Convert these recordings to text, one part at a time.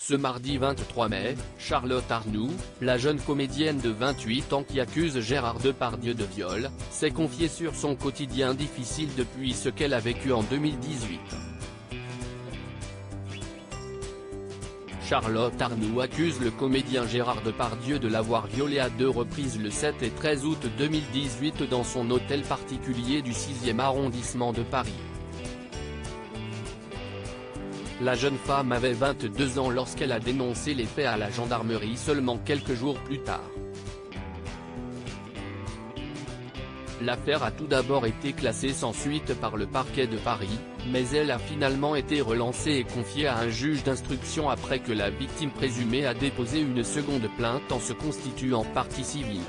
Ce mardi 23 mai, Charlotte Arnoult, la jeune comédienne de 28 ans qui accuse Gérard Depardieu de viol, s'est confiée sur son quotidien difficile depuis ce qu'elle a vécu en 2018. Charlotte Arnoult accuse le comédien Gérard Depardieu de l'avoir violée à 2 reprises le 7 et 13 août 2018 dans son hôtel particulier du 6e arrondissement de Paris. La jeune femme avait 22 ans lorsqu'elle a dénoncé les faits à la gendarmerie seulement quelques jours plus tard. L'affaire a tout d'abord été classée sans suite par le parquet de Paris, mais elle a finalement été relancée et confiée à un juge d'instruction après que la victime présumée a déposé une seconde plainte en se constituant partie civile.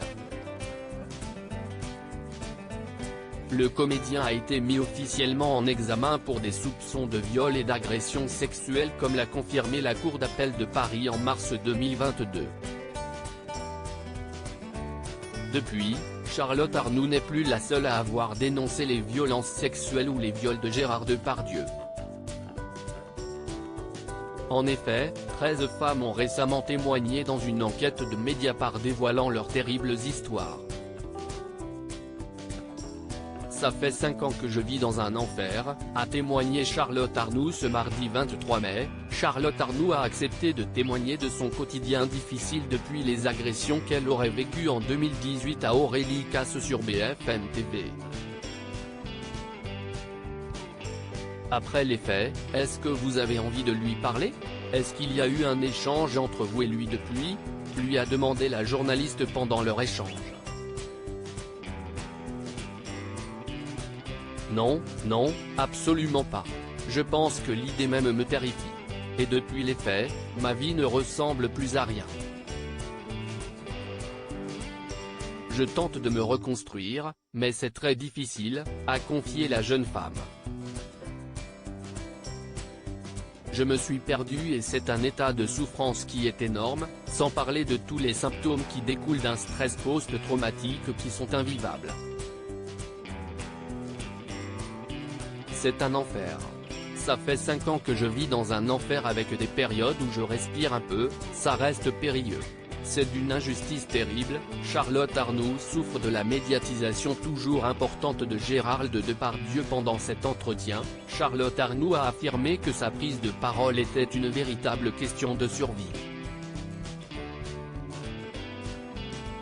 Le comédien a été mis officiellement en examen pour des soupçons de viol et d'agression sexuelle comme l'a confirmé la Cour d'appel de Paris en mars 2022. Depuis, Charlotte Arnoult n'est plus la seule à avoir dénoncé les violences sexuelles ou les viols de Gérard Depardieu. En effet, 13 femmes ont récemment témoigné dans une enquête de Mediapart dévoilant leurs terribles histoires. Ça fait 5 ans que je vis dans un enfer, a témoigné Charlotte Arnoult ce mardi 23 mai. Charlotte Arnoult a accepté de témoigner de son quotidien difficile depuis les agressions qu'elle aurait vécues en 2018 à Aurélie Casse sur BFM TV. Après les faits, est-ce que vous avez envie de lui parler? Est-ce qu'il y a eu un échange entre vous et lui depuis? Lui a demandé la journaliste pendant leur échange. Non, non, absolument pas. Je pense que l'idée même me terrifie. Et depuis les faits, ma vie ne ressemble plus à rien. Je tente de me reconstruire, mais c'est très difficile, a confié la jeune femme. Je me suis perdue et c'est un état de souffrance qui est énorme, sans parler de tous les symptômes qui découlent d'un stress post-traumatique qui sont invivables. C'est un enfer. Ça fait 5 ans que je vis dans un enfer avec des périodes où je respire un peu, ça reste périlleux. C'est d'une injustice terrible. Charlotte Arnoult souffre de la médiatisation toujours importante de Gérard Depardieu pendant cet entretien. Charlotte Arnoult a affirmé que sa prise de parole était une véritable question de survie.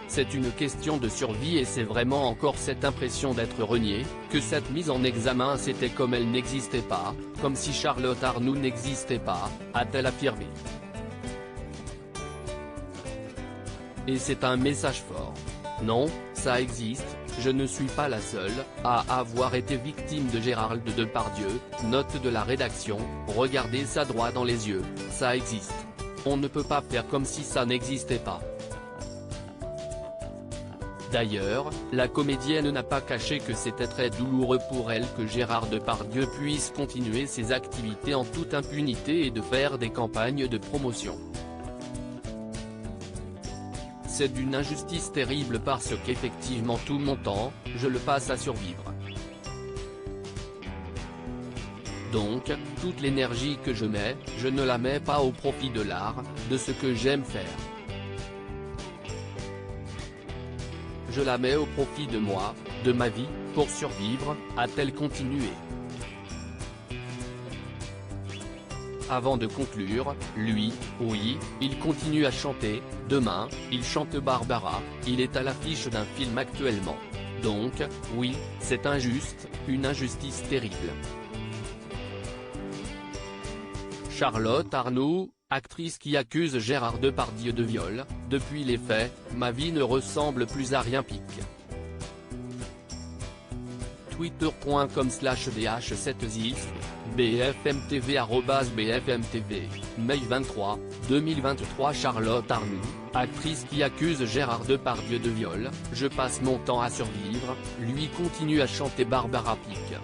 C'est une question de survie et c'est vraiment encore cette impression d'être reniée, que cette mise en examen c'était comme elle n'existait pas, comme si Charlotte Arnoult n'existait pas, a-t-elle affirmé. Et c'est un message fort. Non, ça existe, je ne suis pas la seule à avoir été victime de Gérard Depardieu, note de la rédaction, regardez ça droit dans les yeux, ça existe. On ne peut pas faire comme si ça n'existait pas. D'ailleurs, la comédienne n'a pas caché que c'était très douloureux pour elle que Gérard Depardieu puisse continuer ses activités en toute impunité et de faire des campagnes de promotion. C'est d'une injustice terrible parce qu'effectivement tout mon temps, je le passe à survivre. Donc, toute l'énergie que je mets, je ne la mets pas au profit de l'art, de ce que j'aime faire. Je la mets au profit de moi, de ma vie, pour survivre, a-t-elle continué. Avant de conclure, lui, oui, il continue à chanter. Demain, il chante Barbara, il est à l'affiche d'un film actuellement. Donc, oui, c'est injuste, une injustice terrible. Charlotte Arnoult, actrice qui accuse Gérard Depardieu de viol, depuis les faits, ma vie ne ressemble plus à rien pique. twitter.com/dh7zif, bfmtv @bfmtv, mai 23, 2023. Charlotte Arnoult, actrice qui accuse Gérard Depardieu de viol, je passe mon temps à survivre, lui continue à chanter Barbara pique.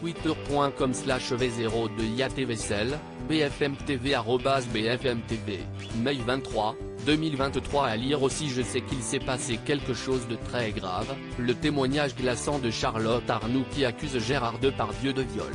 twitter.com/v02yatvsl, bfmtv @bfmtv, mai 23, 2023. À lire aussi Je sais qu'il s'est passé quelque chose de très grave, le témoignage glaçant de Charlotte Arnoult qui accuse Gérard Depardieu de viol.